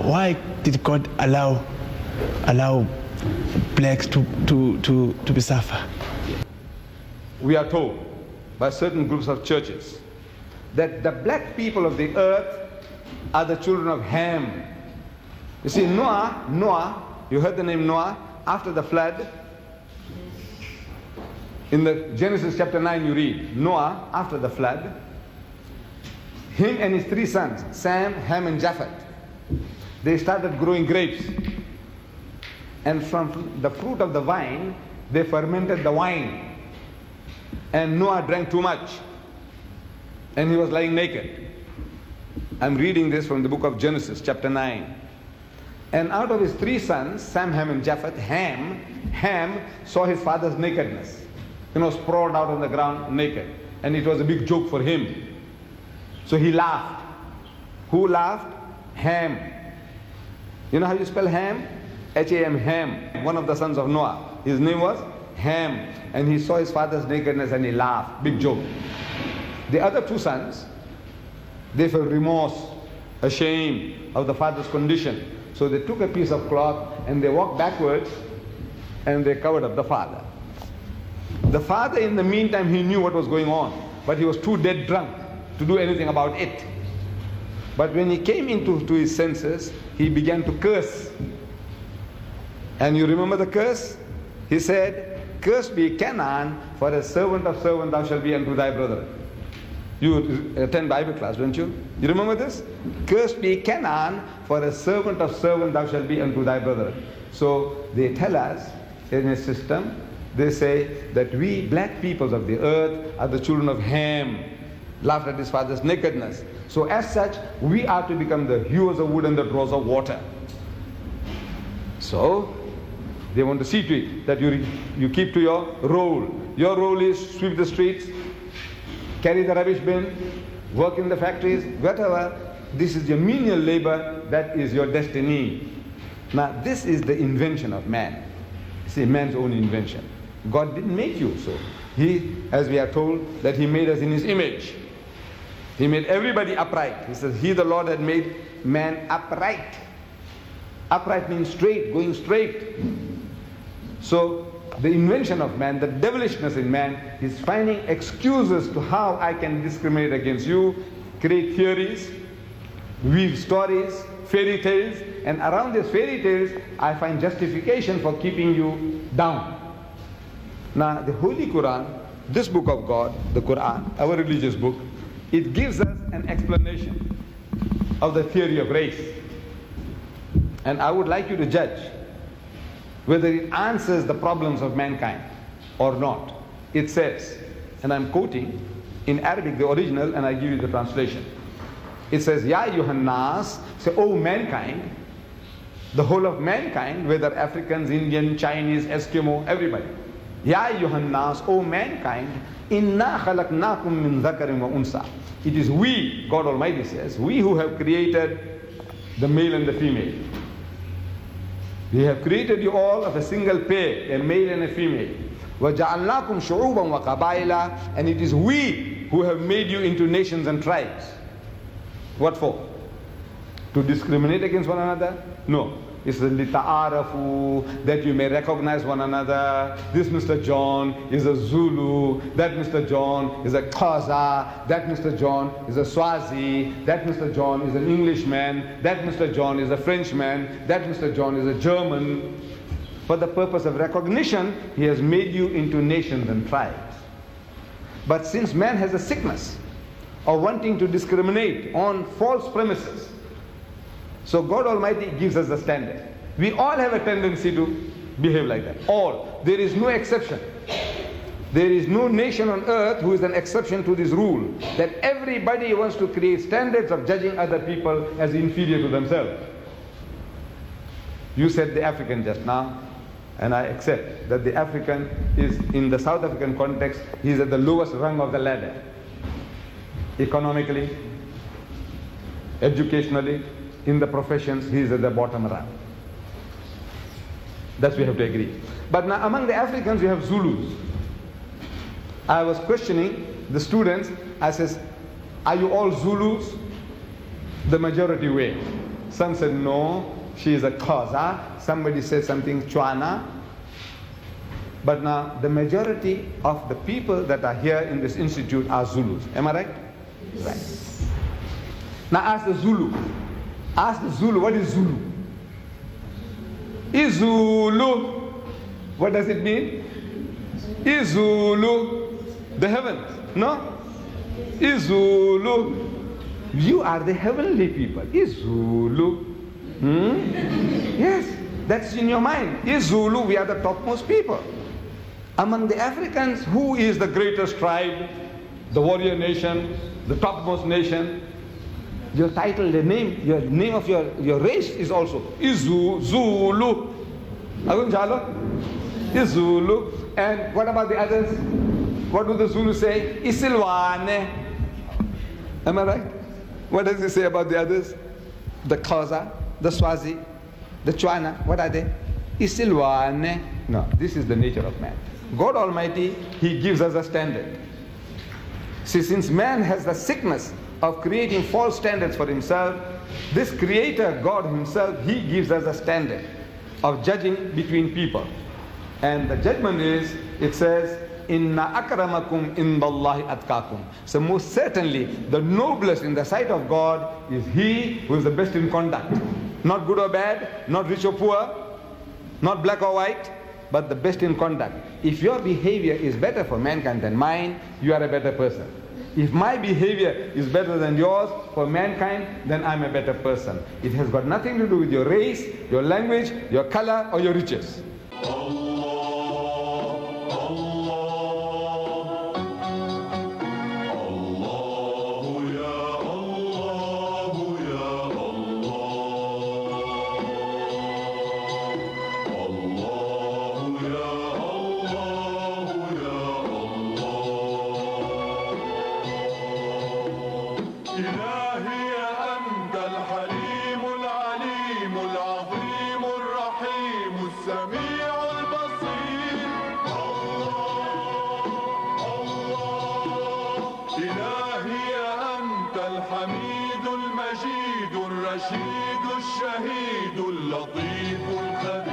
why did God allow blacks to be suffer? We are told by certain groups of churches that the black people of the earth are the children of Ham. You see, Noah, you heard the name Noah, after the flood. In the Genesis chapter 9 you read, Noah, after the flood, him and his 3 sons, Sam, Ham and Japheth, they started growing grapes. And from the fruit of the vine, they fermented the wine. And Noah drank too much. And he was lying naked. I'm reading this from the book of Genesis, chapter 9. And out of his 3 sons, Sam, Ham and Japheth, Ham saw his father's nakedness. Sprawled out on the ground naked. And it was a big joke for him. So he laughed. Who laughed? Ham. You know how you spell Ham? H-A-M, Ham. One of the sons of Noah. His name was Ham. And he saw his father's nakedness and he laughed. Big joke. The other 2 sons, they felt remorse, ashamed of the father's condition. So they took a piece of cloth and they walked backwards and they covered up the father. The father, in the meantime, he knew what was going on, but he was too dead drunk to do anything about it. But when he came into his senses, he began to curse. And you remember the curse? He said, "Cursed be Canaan, for a servant of servant thou shalt be unto thy brother." You attend Bible class, don't you? You remember this? "Cursed be Canaan, for a servant of servant thou shalt be unto thy brother." So they tell us in a system, they say that we black peoples of the earth are the children of Ham, laughed at his father's nakedness. So as such, we are to become the hewers of wood and the drawers of water. So they want to see to it that you keep to your role. Your role is sweep the streets, carry the rubbish bin, work in the factories, whatever. This is your menial labor, that is your destiny. Now this is the invention of man. See, man's own invention. God didn't make you so. He, as we are told, that he made us in his image. He made everybody upright. He says, he, the Lord, had made man upright. Upright means straight, going straight. So the invention of man, the devilishness in man, is finding excuses to how I can discriminate against you, create theories, weave stories, fairy tales, and around these fairy tales, I find justification for keeping you down. Now, the Holy Quran, this book of God, the Quran, our religious book, it gives us an explanation of the theory of race. And I would like you to judge whether it answers the problems of mankind or not. It says, and I'm quoting in Arabic, the original, and I give you the translation. It says, Ya ayyuhan nas, say, oh mankind, the whole of mankind, whether Africans, Indian, Chinese, Eskimo, everybody. Ya ayyuhan nas, oh mankind, inna khalaqnakum min dhakarin wa unsa. It is we, God Almighty says, we who have created the male and the female. We have created you all of a single pair, a male and a female. وَجَعَلْنَاكُمْ شُعُوبًا وَقَبَائِلًا. And it is we who have made you into nations and tribes. What for? To discriminate against one another? No. It's لِتَعَارَفُوا, that you may recognize one another. This Mr. John is a Zulu, that Mr. John is a Xhosa, that Mr. John is a Swazi, that Mr. John is an Englishman, that Mr. John is a Frenchman, that Mr. John is a German. For the purpose of recognition, he has made you into nations and tribes. But since man has a sickness of wanting to discriminate on false premises, so God Almighty gives us the standard. We all have a tendency to behave like that. All. There is no exception. There is no nation on earth who is an exception to this rule, that everybody wants to create standards of judging other people as inferior to themselves. You said the African just now, and I accept that the African is, in the South African context, he is at the lowest rung of the ladder. Economically, educationally, in the professions, he is at the bottom rung. That we have to agree. But now among the Africans, we have Zulus. I was questioning the students. I says, are you all Zulus? The majority way. Some said no, she is a Xhosa. Somebody said something Chwana. But now the majority of the people that are here in this institute are Zulus. Am I right? Right. Now ask the Zulu. Ask the Zulu, what is Zulu? Izulu. What does it mean? Izulu. The heavens. No? Izulu. You are the heavenly people. Izulu. Yes, that's in your mind. Izulu, we are the topmost people. Among the Africans, who is the greatest tribe? The warrior nation, the topmost nation. Your title, the name, your name of your race is also Zulu. Zulu. And what about the others? What do the Zulu say? Isilwane. Am I right? What does it say about the others? The Xhosa, the Swazi, the Chwana, what are they? Isilwane. No, this is the nature of man. God Almighty, He gives us a standard. See, since man has the sickness of creating false standards for himself, this Creator, God Himself, He gives us a standard of judging between people. And the judgment is, it says, Inna akramakum indallahi atqakum. So most certainly, the noblest in the sight of God is he who is the best in conduct. Not good or bad, not rich or poor, not black or white, but the best in conduct. If your behavior is better for mankind than mine, you are a better person. If my behavior is better than yours for mankind, then I'm a better person. It has got nothing to do with your race, your language, your color, or your riches. الحميد المجيد الرشيد الشهيد اللطيف الخبير